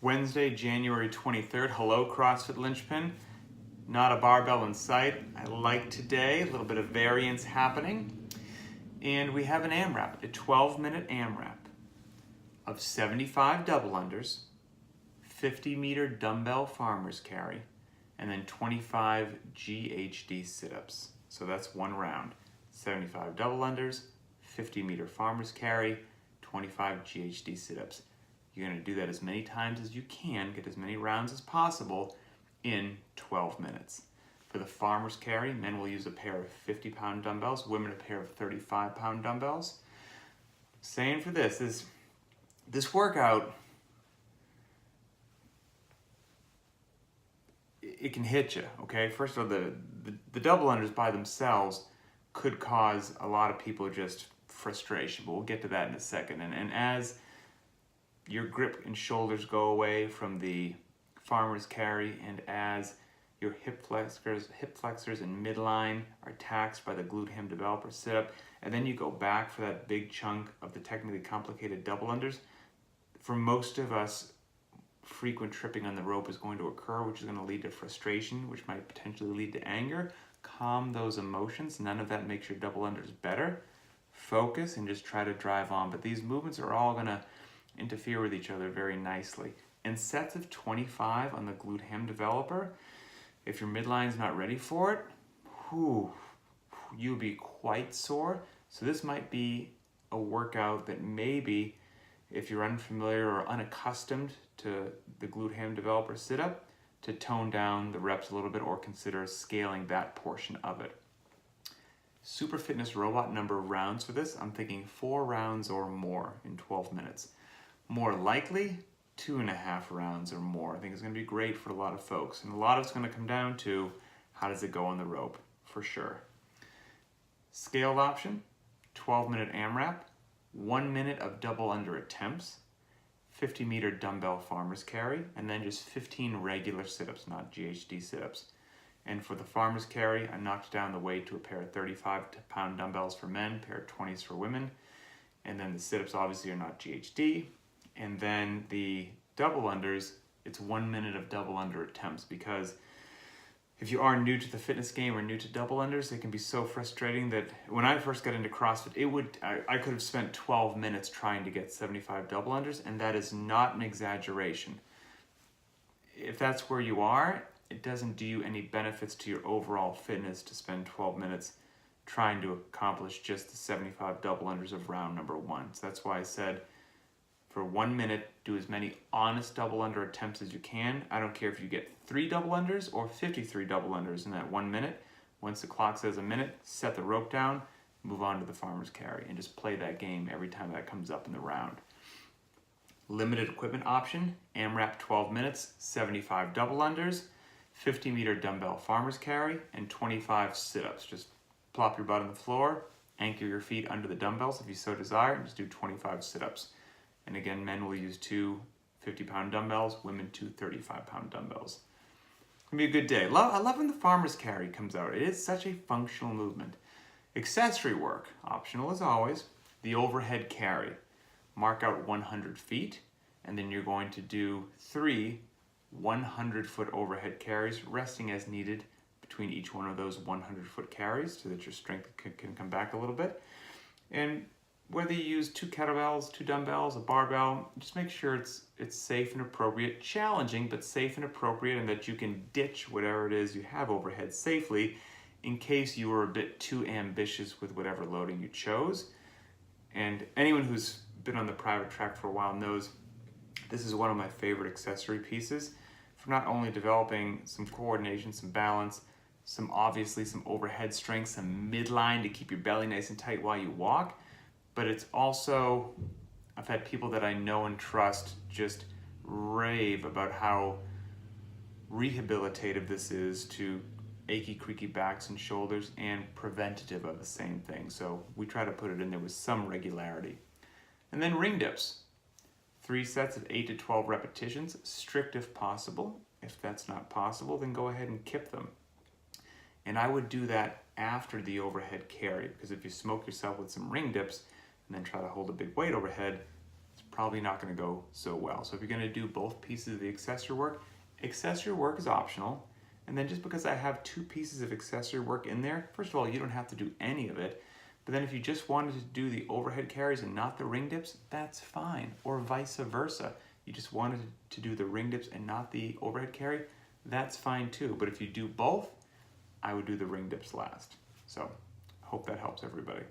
Wednesday, January 23rd. Hello, CrossFit Linchpin. Not a barbell in sight. I like today, a little bit of variance happening. And we have an AMRAP, a 12-minute AMRAP of 75 double unders, 50-meter dumbbell farmer's carry, and then 25 GHD sit-ups. So that's one round. 75 double unders, 50-meter farmer's carry, 25 GHD sit-ups. You're going to do that as many times as you can, get as many rounds as possible in 12 minutes. For the farmer's carry, men will use a pair of 50-pound dumbbells, women a pair of 35-pound dumbbells. Saying for this workout, it can hit you, okay? First of all, the double unders by themselves could cause a lot of people just frustration, but we'll get to that in a second. And as your grip and shoulders go away from the farmer's carry, and as your hip flexors and midline are taxed by the glute ham developer sit-up, and then you go back for that big chunk of the technically complicated double unders, for most of us, frequent tripping on the rope is going to occur, which is going to lead to frustration, which might potentially lead to anger. Calm those emotions. None of that makes your double unders better. Focus and just try to drive on. But these movements are all going to interfere with each other very nicely. In sets of 25 on the glute ham developer, if your midline's not ready for it, you'll be quite sore. So this might be a workout that maybe, if you're unfamiliar or unaccustomed to the glute ham developer sit-up, to tone down the reps a little bit or consider scaling that portion of it. Super Fitness Robot number of rounds for this, I'm thinking 4 rounds or more in 12 minutes. More likely, 2.5 rounds or more. I think it's going to be great for a lot of folks. And a lot of it's going to come down to how does it go on the rope, for sure. Scaled option, 12-minute AMRAP, 1 minute of double under attempts, 50-meter dumbbell farmer's carry, and then just 15 regular sit-ups, not GHD sit-ups. And for the farmer's carry, I knocked down the weight to a pair of 35-pound dumbbells for men, a pair of 20s for women. And then the sit-ups obviously are not GHD. And then the double unders, it's 1 minute of double under attempts, because if you are new to the fitness game or new to double unders, it can be so frustrating that when I first got into CrossFit, I could have spent 12 minutes trying to get 75 double unders, and that is not an exaggeration. If that's where you are, it doesn't do you any benefits to your overall fitness to spend 12 minutes trying to accomplish just the 75 double unders of round number 1. So that's why I said, for 1 minute, do as many honest double under attempts as you can. I don't care if you get 3 double unders or 53 double unders in that 1 minute. Once the clock says a minute, set the rope down, move on to the farmer's carry, and just play that game every time that comes up in the round. Limited equipment option, AMRAP 12 minutes, 75 double unders, 50-meter dumbbell farmer's carry, and 25 sit-ups. Just plop your butt on the floor, anchor your feet under the dumbbells if you so desire, and just do 25 sit-ups. And again, men will use 2 50-pound dumbbells, women 2 35-pound dumbbells. It's going to be a good day. I love when the farmer's carry comes out. It is such a functional movement. Accessory work, optional as always, the overhead carry. Mark out 100 feet, and then you're going to do 3 100-foot overhead carries, resting as needed between each one of those 100-foot carries so that your strength can come back a little bit. And whether you use 2 kettlebells, 2 dumbbells, a barbell, just make sure it's safe and appropriate, challenging but safe and appropriate, and that you can ditch whatever it is you have overhead safely in case you were a bit too ambitious with whatever loading you chose. And anyone who's been on the private track for a while knows this is one of my favorite accessory pieces for not only developing some coordination, some balance, obviously some overhead strength, some midline to keep your belly nice and tight while you walk, but it's also, I've had people that I know and trust just rave about how rehabilitative this is to achy, creaky backs and shoulders, and preventative of the same thing. So we try to put it in there with some regularity. And then ring dips. 3 sets of 8 to 12 repetitions, strict if possible. If that's not possible, then go ahead and kip them. And I would do that after the overhead carry, because if you smoke yourself with some ring dips and then try to hold a big weight overhead, it's probably not going to go so well. So if you're going to do both pieces of the accessory work is optional. And then just because I have 2 pieces of accessory work in there, first of all, you don't have to do any of it. But then if you just wanted to do the overhead carries and not the ring dips, that's fine. Or vice versa. You just wanted to do the ring dips and not the overhead carry, that's fine too. But if you do both, I would do the ring dips last. So hope that helps everybody.